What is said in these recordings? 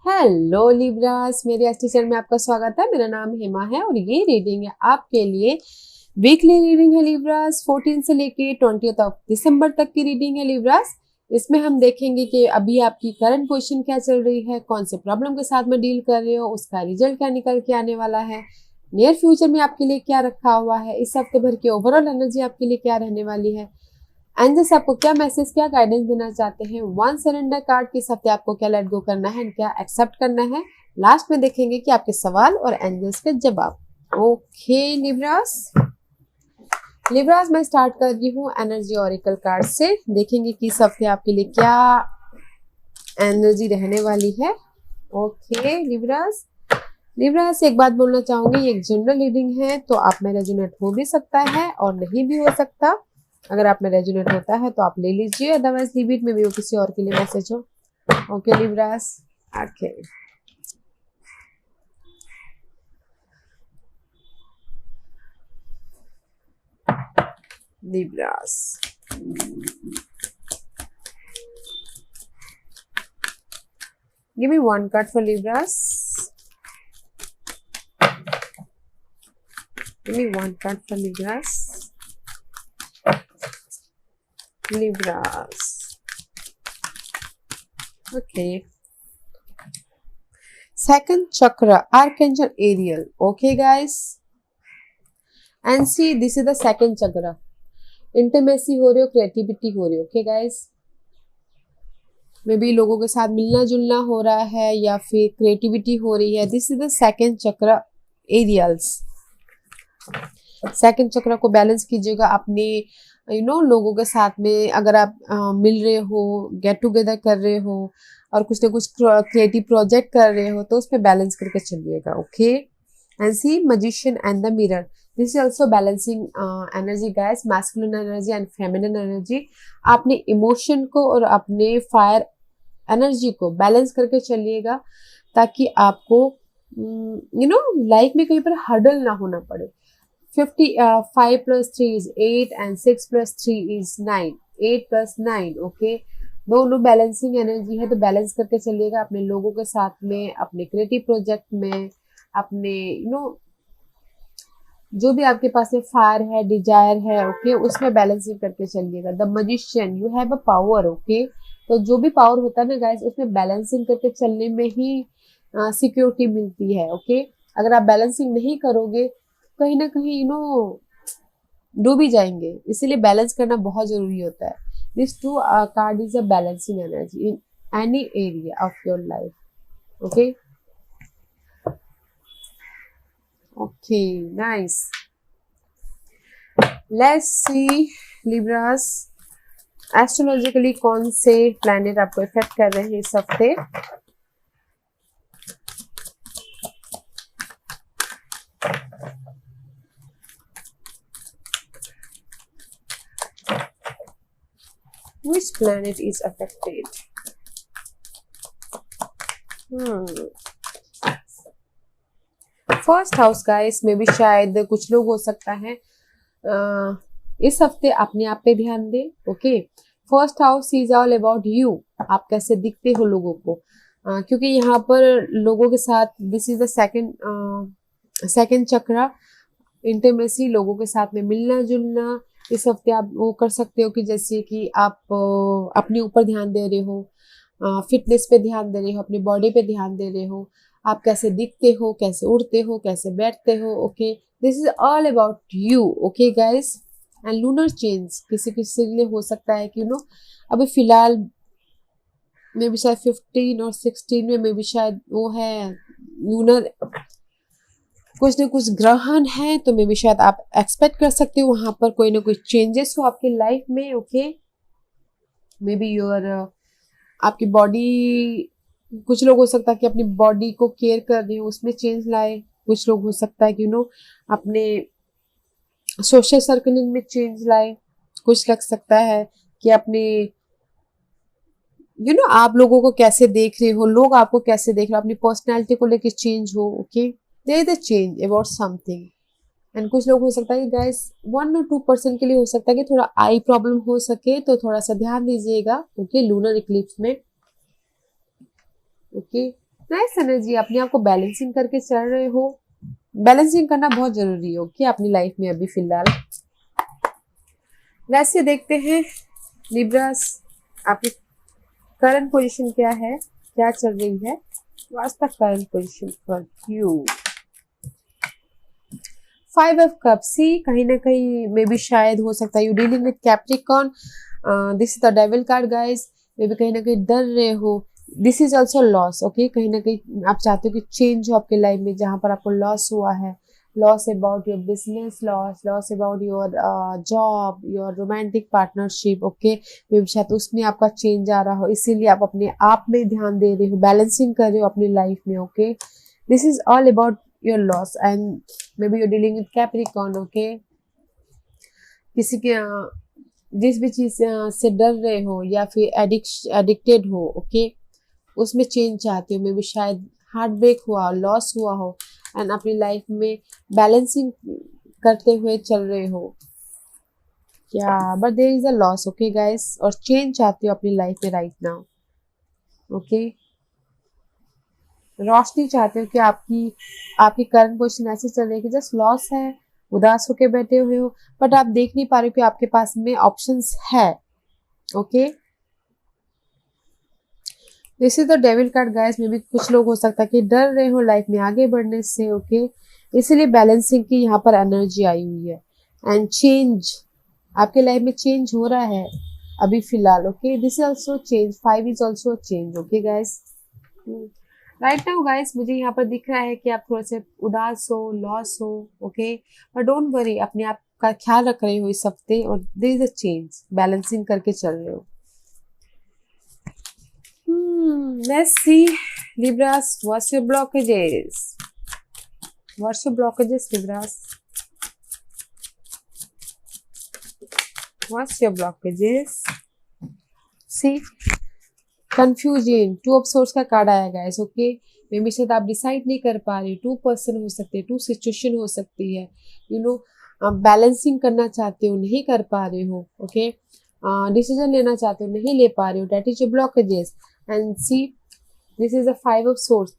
Hello Libras, मेरे Estee channel में आपका स्वागत है। मेरा नाम हेमा है और ये रीडिंग है आपके लिए वीकली रीडिंग है लिब्रास। 14 से लेके 20 ऑफ दिसंबर तक की रीडिंग है लिब्रास। इसमें हम देखेंगे कि अभी आपकी करंट पोजीशन क्या चल रही है, कौन से प्रॉब्लम के साथ में डील कर रहे हो, उसका रिजल्ट क्या निकल के आने वाला है, नियर फ्यूचर में आपके लिए क्या रखा हुआ है, इस हफ्ते भर की ओवरऑल एनर्जी आपके लिए क्या रहने वाली है, एंजल्स आपको क्या मैसेज, क्या गाइडेंस देना चाहते हैं। वन सरेंडर कार्ड किस हफ्ते आपको क्या लेट गो करना है, क्या एक्सेप्ट करना है। लास्ट में देखेंगे कि आपके सवाल और एंजल्स के जवाब। ओके लिब्रास, मैं स्टार्ट कर रही हूँ एनर्जी ऑरिकल कार्ड से। देखेंगे कि इस हफ्ते आपके लिए क्या एनर्जी रहने वाली है। ओके लिब्रास एक बात बोलना चाहूंगी, ये एक जनरल रीडिंग है तो आप में रेजोनेट हो भी सकता है और नहीं भी हो सकता। अगर आप में रेजोनेट होता है तो आप ले लीजिए, अदरवाइज लीव इट, में भी वो किसी और के लिए मैसेज हो। Okay Libras, okay Libras, give me one card for Libras. Give me one card for Libras. Libras. Okay. Second chakra, Archangel Ariel. Okay, guys. And see, this is the second chakra. Intimacy हो रही हो, creativity हो रही हो. Okay, guys. May be लोगों के साथ मिलना जुलना हो रहा है या फिर क्रिएटिविटी हो रही है। दिस इज द सेकंड चक्र एरियल्स। सेकंड चक्र को बैलेंस कीजिएगा अपने लोगों के साथ में। अगर आप मिल रहे हो, गेट टुगेदर कर रहे हो और कुछ ना कुछ क्रिएटिव प्रोजेक्ट कर रहे हो तो उस पर बैलेंस करके चलिएगा। Okay, and see magician and the mirror, this is also balancing energy guys, masculine energy and feminine energy. आपने इमोशन को और अपने फायर एनर्जी को बैलेंस करके चलिएगा ताकि आपको लाइफ में कहीं पर हर्डल ना होना पड़े। 5 + 3 is 8 and 6 + 3 is 9, 8 + 9। ओके, दोनों बैलेंसिंग एनर्जी है तो बैलेंस करके चलिएगा अपने लोगों के साथ में, अपने क्रिएटिव प्रोजेक्ट में, अपने जो भी आपके पास में फायर है, डिजायर है, ओके, उसमें बैलेंसिंग करके चलिएगा। The magician, you have a power. Okay, तो जो भी पावर होता है ना गाइस, उसमें बैलेंसिंग करके चलने में ही सिक्योरिटी मिलती है। ओके, अगर आप बैलेंसिंग नहीं करोगे कहीं ना कहीं डूब ही जाएंगे, इसीलिए बैलेंस करना बहुत जरूरी होता है। This two card is a balancing energy in any area of your life. Okay okay, nice. Let's see Libras, astrologically कौन से प्लैनेट आपको इफेक्ट कर रहे हैं इस हफ्ते। Which planet is affected? First house का इसमें भी शायद कुछ लोग हो सकता है इस हफ्ते अपने आप पे ध्यान दे। Okay, first house is all about you, आप कैसे दिखते हो लोगों को, क्योंकि यहाँ पर लोगों के साथ this is the second chakra, intimacy, लोगों के साथ में मिलना जुलना। इस हफ्ते आप वो कर सकते हो कि जैसे कि आप अपने ऊपर ध्यान दे रहे हो, फिटनेस पे ध्यान दे रहे हो, अपनी बॉडी पे ध्यान दे रहे हो, आप कैसे दिखते हो, कैसे उड़ते हो, कैसे बैठते हो। Okay, this is all about you. Okay guys, and lunar change किसी किसी के लिए हो सकता है कि अभी फिलहाल में भी शायद 15 और 16 में भी शायद वो है लूनर, कुछ ना कुछ ग्रहण है, तो मे भी शायद आप एक्सपेक्ट कर सकते हो वहां पर कोई ना कोई चेंजेस हो आपकी लाइफ में। ओके, मे बी योर आपकी बॉडी, कुछ लोग हो सकता है कि अपनी बॉडी को केयर कर रहे हो उसमें चेंज लाए। कुछ लोग हो सकता है कि अपने सोशल सर्कलिंग में चेंज लाए। कुछ लग सकता है कि अपने आप लोगों को कैसे देख रहे हो, लोग आपको कैसे देख रहे हो, अपनी पर्सनैलिटी को लेकर चेंज हो। Okay, there is a change about something. And कुछ लोग हो सकता है कि गाइस 1 और 2% के लिए हो सकता है कि थोड़ा आई प्रॉब्लम हो सके, तो थोड़ा सा ध्यान दीजिएगा। ओके, लूनर इक्लिप्स में। ओके, नाइस एनर्जी, अपने आप को बैलेंसिंग करके चल रहे हो। बैलेंसिंग करना बहुत जरूरी हो कि अपनी लाइफ में अभी फिलहाल। वैसे देखते हैं लिब्रास, आपकी करंट पोजीशन क्या है, क्या चल रही है। What's the current position for you. 5 of cups, see कहीं ना कहीं मे बी शायद हो सकता है you dealing with Capricorn, this is the devil card guys. Maybe कहीं ना कहीं डर रहे हो, this is also loss, okay. कहीं ना कहीं आप चाहते हो कि चेंज हो आपके लाइफ में, जहां पर आपको लॉस हुआ है, loss about your business, loss about your job, your romantic partnership, okay. May be शायद उसमें आपका चेंज आ रहा हो, इसीलिए आप अपने आप में ध्यान दे रहे हो, बैलेंसिंग कर रहे हो अपनी लाइफ में, okay. This is all about your loss and maybe you're dealing with Capricorn, okay. किसी के जिस भी चीज से डर रहे हो या फिर एडिक्टेड हो, ओके, उसमें चेंज चाहते हो। मे बी शायद हार्ट ब्रेक हुआ, लॉस हुआ हो एंड अपनी लाइफ में बैलेंसिंग करते हुए चल रहे हो क्या, but there is a loss, okay guys, और चेंज चाहते हो अपनी लाइफ में राइट नाउ, ओके। रोशनी चाहते हो कि आपकी करंट पोजीशन ऐसी चल रही है कि जस्ट लॉस है, उदास होके बैठे हुए हो, बट आप देख नहीं पा रहे हो कि आपके पास में ऑप्शंस है, okay. This is the devil card guys. में भी कुछ लोग हो सकता है कि डर रहे हो लाइफ में आगे बढ़ने से, ओके। इसीलिए बैलेंसिंग की यहाँ पर एनर्जी आई हुई है एंड चेंज, आपके लाइफ में चेंज हो रहा है अभी फिलहाल, okay. This is also change, 5 is also change, okay guys. Right now guys मुझे यहाँ पर दिख रहा है कि आप थोड़े से उदास हो, लॉस हो, ओके, पर डोंट वरी, अपने आप का ख्याल रख रहे हो इस हफ्ते और there is a change, balancing करके चल रहे हो। Let's see, Libras, what's your blockages? What's your blockages, Libras? What's your blockages? See, confusion, 2 of swords का कार्ड आया guys, okay? मे बी शायद आप डिसाइड नहीं कर पा रहे, 2 पर्सन हो सकते हैं, 2 सिचुएशन हो सकती है, यू नो, आप बैलेंसिंग करना चाहते हो, नहीं कर पा रहे हो, ओके। डिसीजन लेना चाहते हो, नहीं ले पा रहे हो, that is your blockages. And see, this is a 5 of swords,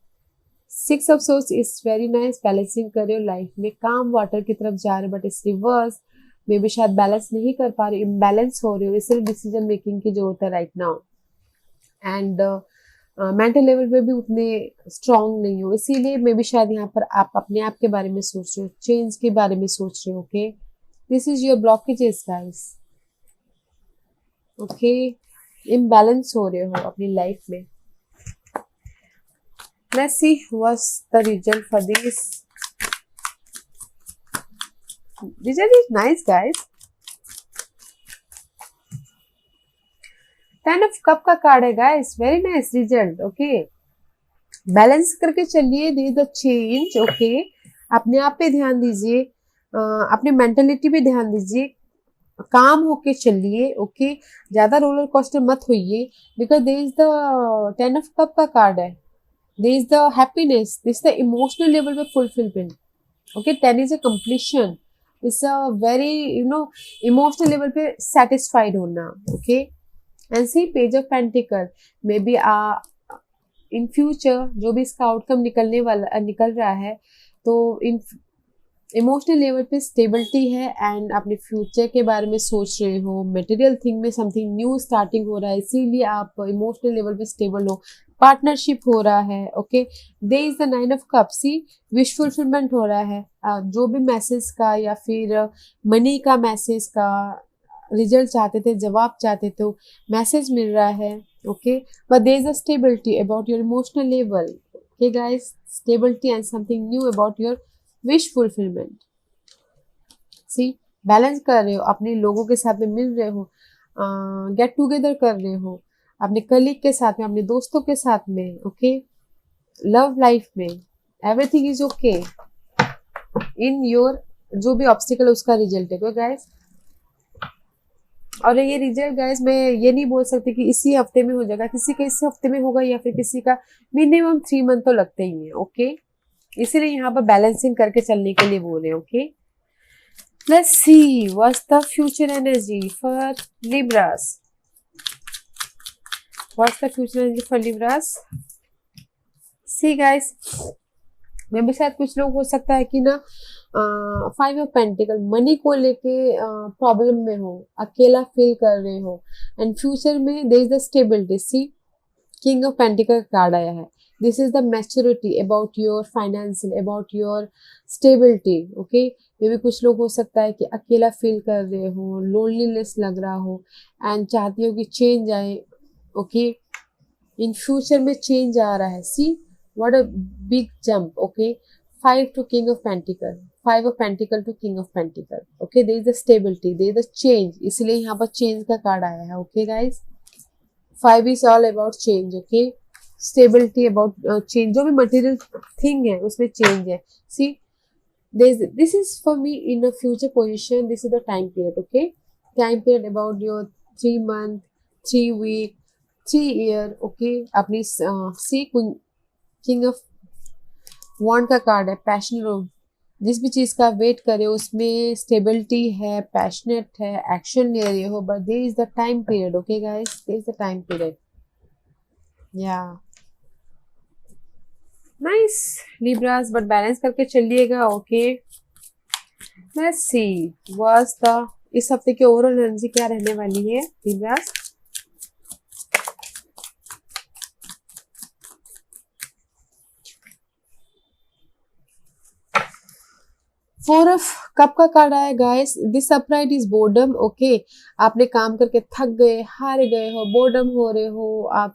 6 of swords is very nice, balancing कर रहे हो लाइफ में, काम वाटर की तरफ जा रहे हो but it's reverse. May be शायद बैलेंस नहीं कर पा रहे हो, इम्बैलेंस हो रहे हो, इसलिए डिसीजन मेकिंग की जरूरत है right now. And mental level पे भी उतने स्ट्रांग नहीं हो, इसीलिए मे बी शायद यहाँ पर आप अपने आप के बारे में सोच रहे हो, चेंज के बारे में सोच रहे हो, okay. This is your blockages guys, okay. Imbalance हो रहे हो अपनी लाइफ में। Let's see what's the result for this. Result is nice, guys. 10 of cup का कार्ड है guys, very nice result, okay. Balance करके चलिए, दे द चेंज, ओके। अपने आप पे ध्यान दीजिए, अपने मेंटेलिटी पे ध्यान दीजिए, काम होके चलिए, ओके। ज्यादा रोलर कोस्टर मत होइए, because there is the 10 of cup का कार्ड है, there is the happiness, this is the emotional level पे fulfillment, okay. 10 is a completion, it's a very, you know, emotional level पे satisfied होना, okay. and see page of pentacle, maybe in future जो भी इसका outcome निकल रहा है, तो इन इमोशनल लेवल पे स्टेबिलिटी है एंड अपने फ्यूचर के बारे में सोच रहे हो, मटेरियल थिंग में समथिंग न्यू स्टार्टिंग हो रहा है, इसीलिए आप इमोशनल लेवल पे स्टेबल हो, पार्टनरशिप हो रहा है, okay. There is the 9 of cups, see wish fulfilment हो रहा है, जो भी मैसेज का या फिर मनी का मैसेज का रिजल्ट चाहते थे, जवाब चाहते थे, मैसेज मिल रहा है, okay. But there is a stability about your emotional level, okay guys, stability and something new about your wish fulfilment. See, balance कर रहे हो, अपने लोगों के साथ में मिल रहे हो, गेट टुगेदर कर रहे हो, अपने कलीग के साथ में, अपने दोस्तों के साथ में, ओके। लव लाइफ में everything is okay in your, जो भी ऑब्स्टिकल उसका रिजल्ट है गाइस। और ये रिजल्ट गाइस मैं ये नहीं बोल सकती कि इसी हफ्ते में हो जाएगा, किसी का इसी हफ्ते में होगा या फिर किसी का मिनिमम 3 मंथ तो लगते ही है, ओके। इसीलिए यहाँ पर बैलेंसिंग करके चलने के लिए बोल रहे हैं, okay. Let's see what's the future energy for Libras, what's the future energy for Libras. See guys, में भी शायद कुछ लोग हो सकता है कि ना 5 ऑफ पेंटिकल मनी को लेके प्रॉब्लम में हो, अकेला फील कर रहे हो, एंड फ्यूचर में there is the stability. See king of pentacle card आया है, this is the maturity about your financial, about your stability. Okay, ये भी कुछ लोग हो सकता है कि अकेला फील कर रहे हो, लोनलीनेस लग रहा हो, एंड चाहती हो कि चेंज आए। ओके, इन फ्यूचर में चेंज आ रहा है। See what a big jump. Okay, 5 to king of pentacle, 5 of pentacle to king of pentacle। Okay, there is the stability, there is the change, इसलिए यहाँ पर चेंज का card आया है। Okay guys, 5 is all about change। Okay, stability about change, जो भी material thing है उसमें चेंज है। सी this is for me in a future position, this is the time period। okay, time period about your 3 month, 3 week, 3 year। okay, अपनी सी king of वॉन्ड का card है, passionate, जिस भी चीज का वेट करे उसमें स्टेबिलिटी है, पैशनेट है, एक्शन ले रहे हो, but there is the time period. Okay guys, there is the time period. Yeah nice Libras, but balance करके चलिएगा। Okay, let's see what's the इस हफ्ते की ओवरऑल एनर्जी क्या रहने वाली है लिब्रास। फोर ऑफ कप का कार्ड आया guys, this upright is boredom. Okay, आपने काम करके थक गए, हार गए हो, बोर्डम हो रहे हो, आप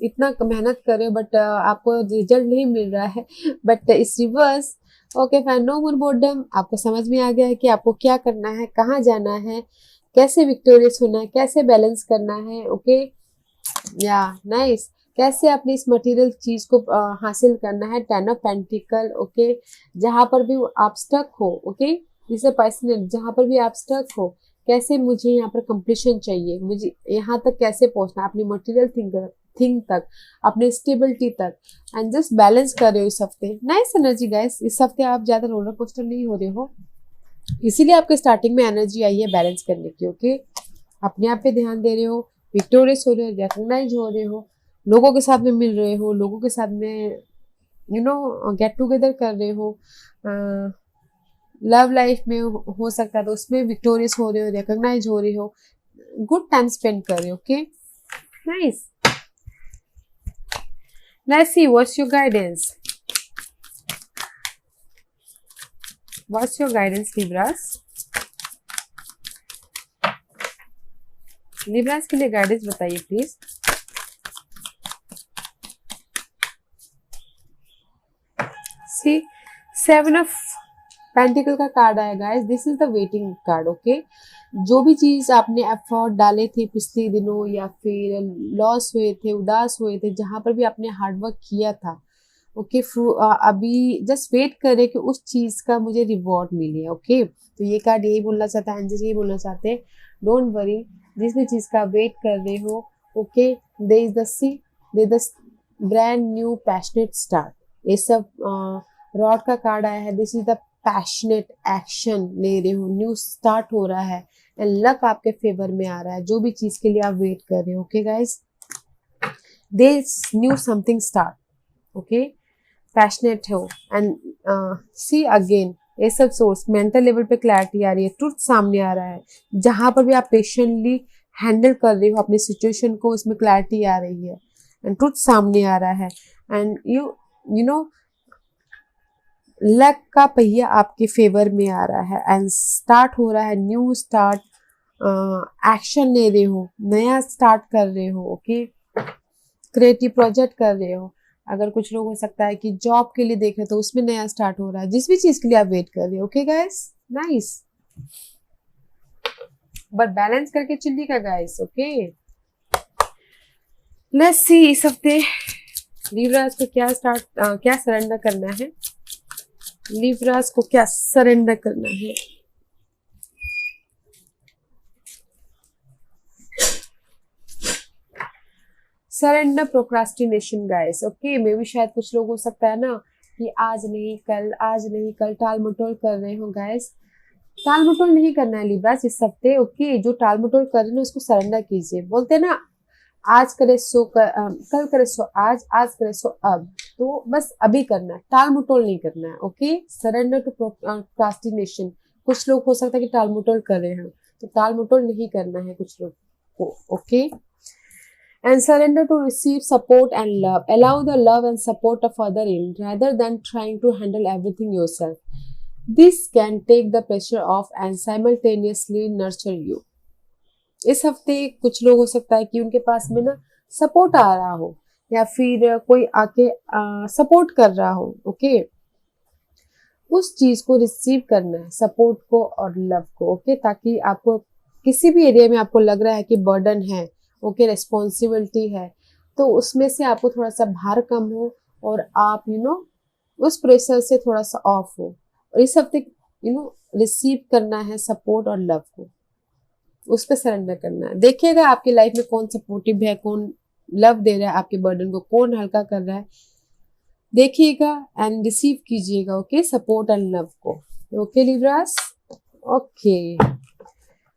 इतना मेहनत कर रहे हो बट आपको रिजल्ट नहीं मिल रहा है, बट इस रिवर्स। ओके फाइन, नो मोर बोर्डम, आपको समझ में आ गया है कि आपको क्या करना है, कहाँ जाना है, कैसे विक्टोरियस होना है, कैसे बैलेंस करना है। ओके, या नाइस, कैसे अपनी इस मटेरियल चीज को हासिल करना है। 10 ऑफ पेंटिकल। ओके, जहां पर भी आप स्टक हो, ओके, जिसे पर्सनल जहां पर भी आप स्टक हो, कैसे मुझे यहाँ पर कंप्लीशन चाहिए, मुझे यहाँ तक कैसे पहुंचना, अपनी मटेरियल थिंग तक, अपने स्टेबिलिटी तक, एंड जस्ट बैलेंस कर रहे हो इस हफ्ते। नाइस एनर्जी गाइस, इस हफ्ते आप ज्यादा रोलर कोस्टर नहीं हो रहे हो, इसीलिए आपके स्टार्टिंग में एनर्जी आई है बैलेंस करने की। ओके, अपने आप पे ध्यान दे रहे हो, विक्टोरियस हो रहे हो, रिकॉग्नाइज हो रहे हो, लोगों के साथ में मिल रहे हो, लोगों के साथ में गेट टुगेदर कर रहे हो, लव लाइफ में हो सकता है तो उसमें विक्टोरियस हो रहे हो, रिकॉग्नाइज हो रहे हो, गुड टाइम स्पेंड कर रहे हो। Okay nice, let's see what's your guidance, what's your guidance Libras. Libras के लिए गाइडेंस बताइए प्लीज। सी 7 ऑफ पेंटिकल का कार्ड आया guys, this is the waiting card. Okay, जो भी चीज आपने एफर्ट डाले थे पिछले दिनों या फिर लॉस हुए थे, उदास हुए थे, जहां पर भी आपने हार्डवर्क किया था, ओके, अभी जस्ट वेट करे कि उस चीज का मुझे रिवॉर्ड मिले। ओके, तो ये कार्ड यही बोलना चाहता है, एंजल यही बोलना चाहते हैं, डोंट वरी, जिस भी चीज का वेट कर रहे हो। Okay, there is the see, there is the brand new passionate start. ये सब रॉड का कार्ड आया है, this is the passionate action ले रहे हो, न्यू स्टार्ट हो रहा है, एंड लक आपके फेवर में आ रहा है, जो भी चीज के लिए आप वेट कर रहे हो। Okay guys, their new something start. Okay, passionate हो, एंड सी अगेन ये सब सोर्स मेंटल लेवल पे क्लैरिटी आ रही है, ट्रुथ सामने आ रहा है, जहां पर भी आप पेशेंटली हैंडल कर रहे हो अपनी सिचुएशन को, उसमें क्लैरिटी आ रही है, एंड ट्रुथ सामने आ रहा है, एंड यू नो लक का पहिया आपके फेवर में आ रहा है, एंड स्टार्ट हो रहा है, न्यू स्टार्ट, एक्शन ले रहे हो, नया स्टार्ट कर रहे हो। ओके, क्रिएटिव प्रोजेक्ट कर रहे हो, अगर कुछ लोग हो सकता है कि जॉब के लिए देख रहे हो तो उसमें नया स्टार्ट हो रहा है, जिस भी चीज के लिए आप वेट कर रहे हो। Okay guys, nice, but balance करके चलिएगा गाइस। ओके, लेट्स सी इस हफ्ते लिब्रास को क्या सरेंडर करना है, लिब्रास को क्या सरेंडर करना है। Surrender procrastination guys. ओके, मे भी शायद कुछ लोग हो सकता है ना कि आज नहीं कल, आज नहीं कल टाल मटोल कर रहे हो गाइस, टाल मटोल नहीं करना है लिब्रास इस हफ्ते। ओके, जो टाल मटोल कर रहे हैं उसको सरेंडर कीजिए। बोलते हैं ना आज करे सो कल करे सो आज करे सो अब। तो बस अभी करना है, टाल मटोल नहीं करना है। Okay, surrender to procrastination. कुछ लोग हो सकता है कि टाल मटोल कर रहे हैं, तो टाल मटोल नहीं करना है कुछ लोग को। Okay, and surrender to receive support and love. Allow the love and support of other in rather than trying to handle everything yourself. This can take the pressure off and simultaneously nurture you. इस हफ्ते कुछ लोग हो सकता है कि उनके पास में ना सपोर्ट आ रहा हो, या फिर कोई आके सपोर्ट कर रहा हो। ओके, उस चीज को रिसीव करना है, सपोर्ट को और लव को। ओके, ताकि आपको किसी भी एरिया में आपको लग रहा है कि बर्डन है, ओके, रेस्पॉन्सिबिलिटी है, तो उसमें से आपको थोड़ा सा भार कम हो और आप उस प्रेशर से थोड़ा सा ऑफ हो। और इस हफ्ते रिसीव करना है सपोर्ट और लव को, उस पर सरेंडर करना है। देखिएगा आपकी लाइफ में कौन सपोर्टिव है, कौन लव दे रहा है, आपके बर्डन को कौन हल्का कर रहा है। देखिएगा एंड रिसीव कीजिएगा। ओके, सपोर्ट एंड लव को। ओके लिब्रास, ओके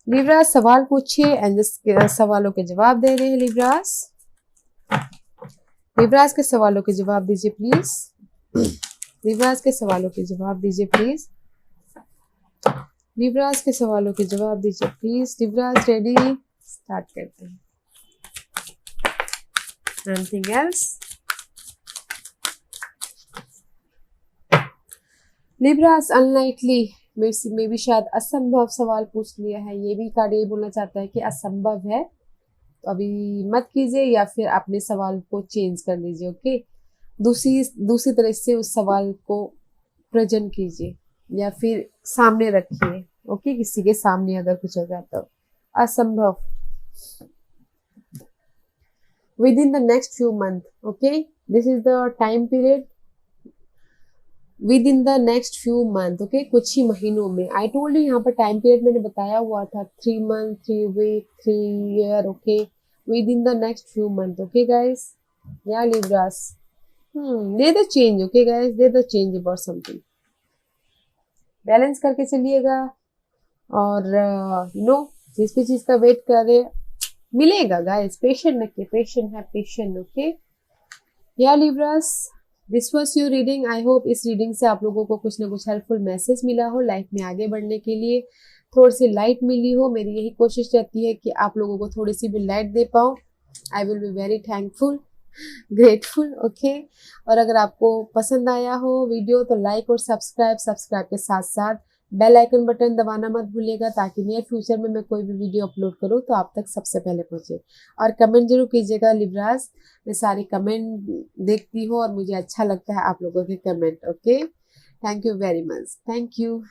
लिब्रास सवाल पूछिए एंड सवालों के जवाब दे रहे हैं लिब्रास। लिब्रास के सवालों के जवाब दीजिए प्लीज। लिब्रास के सवालों के जवाब दीजिए प्लीज। लिब्रास के सवालों के जवाब दीजिए प्लीज। लिब्रास रेडी, स्टार्ट करते हैं। Anything else? लिब्रास अनलाइकली में भी शायद असंभव सवाल पूछ लिया है। ये भी कार्ड ये बोलना चाहता है कि असंभव है, तो अभी मत कीजिए, या फिर अपने सवाल को चेंज कर लीजिए। ओके, दूसरी तरह से उस सवाल को प्रेजेंट कीजिए या फिर सामने रखिए। ओके, किसी के सामने अगर कुछ हो जाता हो। असंभव with in the next few month. Okay, this is the time period with in the next few month. Okay, कुछ ही महीनों में। आई टोल्ड यू, यहाँ पर टाइम पीरियड मैंने बताया हुआ था 3 month, 3 week, 3 year. Okay, within the next few month. Okay guys, या Libras they the change. Okay guys, they the change about something. Balance करके चलिएगा और जिस भी चीज का वेट कर रहे मिलेगा गाइस। पेशेंट रखिए, पेशेंट है पेशेंट। ओके, या Libras, this was your reading. I hope इस रीडिंग से आप लोगों को कुछ ना कुछ हेल्पफुल मैसेज मिला हो, लाइफ में आगे बढ़ने के लिए थोड़ी सी लाइट मिली हो। मेरी यही कोशिश रहती है कि आप लोगों को थोड़ी सी भी लाइट दे पाऊँ। I will be very thankful, grateful. Okay, और अगर आपको पसंद आया हो वीडियो तो लाइक और सब्सक्राइब के साथ साथ बेल आइकन बटन दबाना मत भूलिएगा, ताकि नियर फ्यूचर में मैं कोई भी वीडियो अपलोड करूँ तो आप तक सबसे पहले पहुंचे। और कमेंट जरूर कीजिएगा लिब्रास, मैं सारी कमेंट देखती हूँ और मुझे अच्छा लगता है आप लोगों के comment. Okay, thank you very much, thank you.